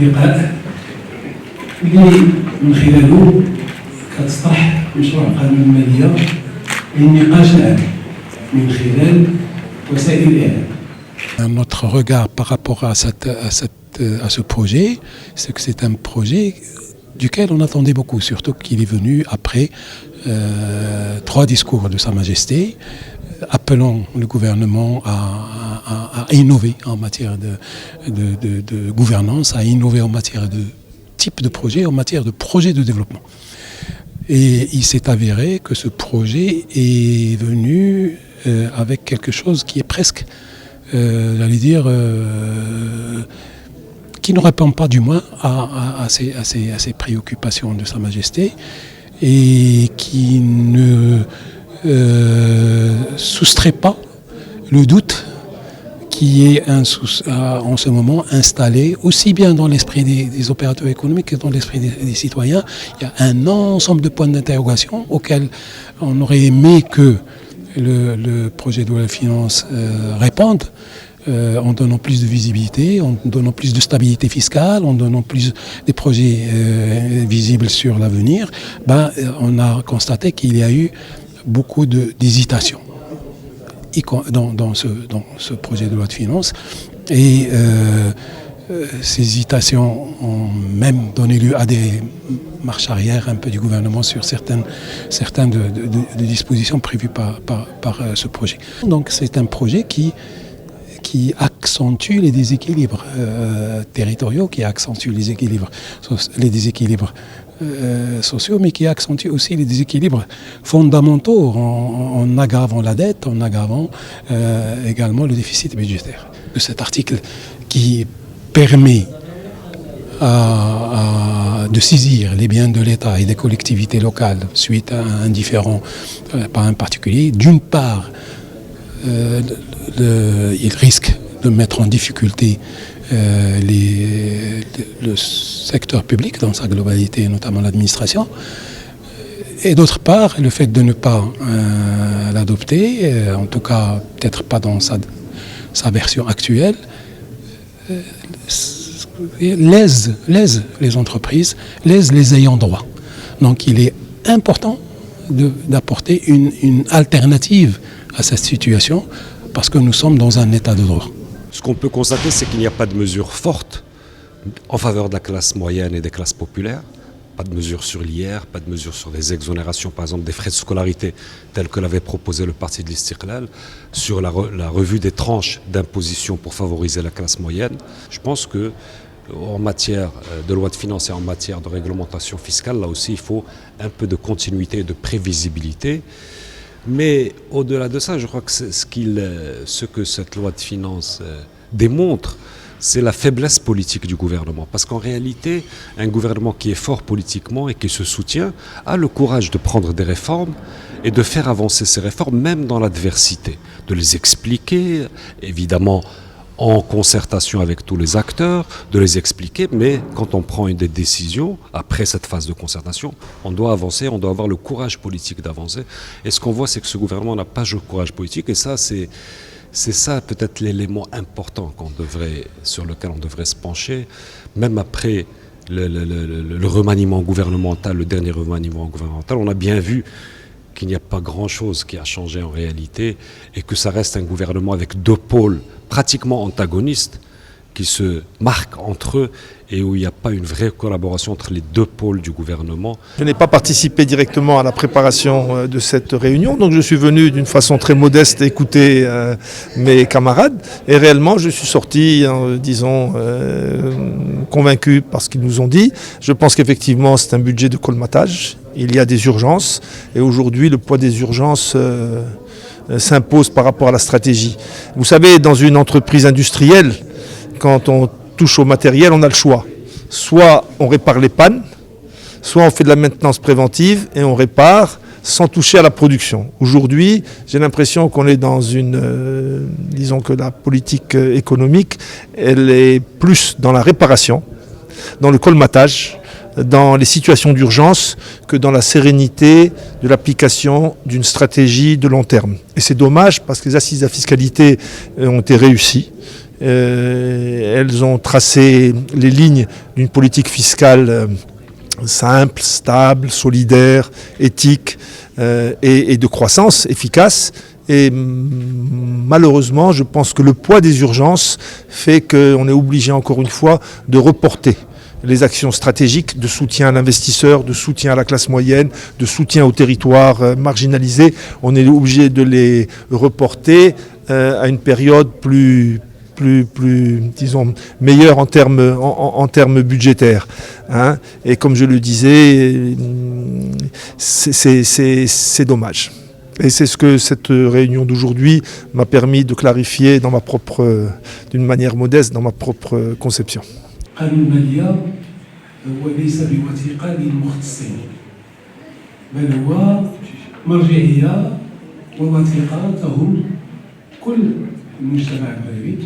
لقاء اللي من خلاله كتطرح مشروع القانون المالية للنقاش العام من خلال وسائل الإعلام. Notre regard par rapport à ce projet, c'est que c'est un projet duquel on attendait beaucoup, surtout qu'il est venu après 3 discours de Sa Majesté, appelant le gouvernement à innover en matière de gouvernance, à innover en matière de type de projet, en matière de projet de développement. Et il s'est avéré que ce projet est venu avec quelque chose qui est presque, j'allais dire, qui ne répond pas du moins à ces préoccupations de Sa Majesté et qui ne soustrait pas le doute qui est en ce moment installé aussi bien dans l'esprit des opérateurs économiques que dans l'esprit des citoyens. Il y a un ensemble de points d'interrogation auxquels on aurait aimé que le projet de loi de finances réponde, en donnant plus de visibilité, en donnant plus de stabilité fiscale, en donnant plus des projets visibles sur l'avenir. On a constaté qu'il y a eu beaucoup d'hésitation dans ce projet de loi de finances. Et ces hésitations ont même donné lieu à des marches arrière un peu du gouvernement sur certaines de dispositions prévues par ce projet. Donc c'est un projet qui accentue les déséquilibres territoriaux, qui accentue les déséquilibres sociaux, mais qui accentue aussi les déséquilibres fondamentaux en aggravant la dette, en aggravant également le déficit budgétaire. Cet article qui permet de saisir les biens de l'État et des collectivités locales suite à un différend par un particulier, d'une part, il risque de mettre en difficulté le secteur public dans sa globalité, notamment l'administration. Et d'autre part, le fait de ne pas l'adopter, en tout cas peut-être pas dans sa version actuelle, lèse les entreprises, lèse les ayants droit. Donc il est important d'apporter une alternative à cette situation parce que nous sommes dans un état de droit. Ce qu'on peut constater, c'est qu'il n'y a pas de mesures fortes en faveur de la classe moyenne et des classes populaires. Pas de mesures sur l'IR, pas de mesures sur des exonérations, par exemple des frais de scolarité, tels que l'avait proposé le parti de l'Istiqlal, sur la revue des tranches d'imposition pour favoriser la classe moyenne. Je pense que en matière de loi de finances et en matière de réglementation fiscale, là aussi, il faut un peu de continuité et de prévisibilité. Mais au-delà de ça, je crois que ce que cette loi de finances démontre, c'est la faiblesse politique du gouvernement. Parce qu'en réalité, un gouvernement qui est fort politiquement et qui se soutient a le courage de prendre des réformes et de faire avancer ces réformes, même dans l'adversité. De les expliquer, évidemment, en concertation avec tous les acteurs, de les expliquer, mais quand on prend des décisions, après cette phase de concertation, on doit avancer, on doit avoir le courage politique d'avancer. Et ce qu'on voit, c'est que ce gouvernement n'a pas le courage politique, et ça, c'est ça peut-être l'élément important sur lequel on devrait se pencher, même après le remaniement gouvernemental, le dernier remaniement gouvernemental, on a bien vu qu'il n'y a pas grand-chose qui a changé en réalité et que ça reste un gouvernement avec 2 pôles pratiquement antagonistes qui se marquent entre eux et où il n'y a pas une vraie collaboration entre les 2 pôles du gouvernement. Je n'ai pas participé directement à la préparation de cette réunion, donc je suis venu d'une façon très modeste écouter mes camarades et réellement je suis sorti, disons, convaincu par ce qu'ils nous ont dit. Je pense qu'effectivement c'est un budget de colmatage, il y a des urgences et aujourd'hui le poids des urgences s'impose par rapport à la stratégie. Vous savez, dans une entreprise industrielle, quand on touche au matériel, on a le choix. Soit on répare les pannes, soit on fait de la maintenance préventive et on répare sans toucher à la production. Aujourd'hui, j'ai l'impression qu'on est dans disons que la politique économique, elle est plus dans la réparation, dans le colmatage, dans les situations d'urgence que dans la sérénité de l'application d'une stratégie de long terme. Et c'est dommage parce que les assises de la fiscalité ont été réussies. Elles ont tracé les lignes d'une politique fiscale simple, stable, solidaire, éthique et de croissance efficace. Et malheureusement, je pense que le poids des urgences fait qu'on est obligé encore une fois de reporter les actions stratégiques de soutien à l'investisseur, de soutien à la classe moyenne, de soutien aux territoires marginalisés. On est obligé de les reporter à une période plus disons, meilleure en termes budgétaires. Hein. Et comme je le disais, c'est dommage. Et c'est ce que cette réunion d'aujourd'hui m'a permis de clarifier d'une manière modeste dans ma propre conception. قانون المالية هو ليس بوثيقة للمختصين بل هو مرجعية ووثيقة تهم كل المجتمع المغربي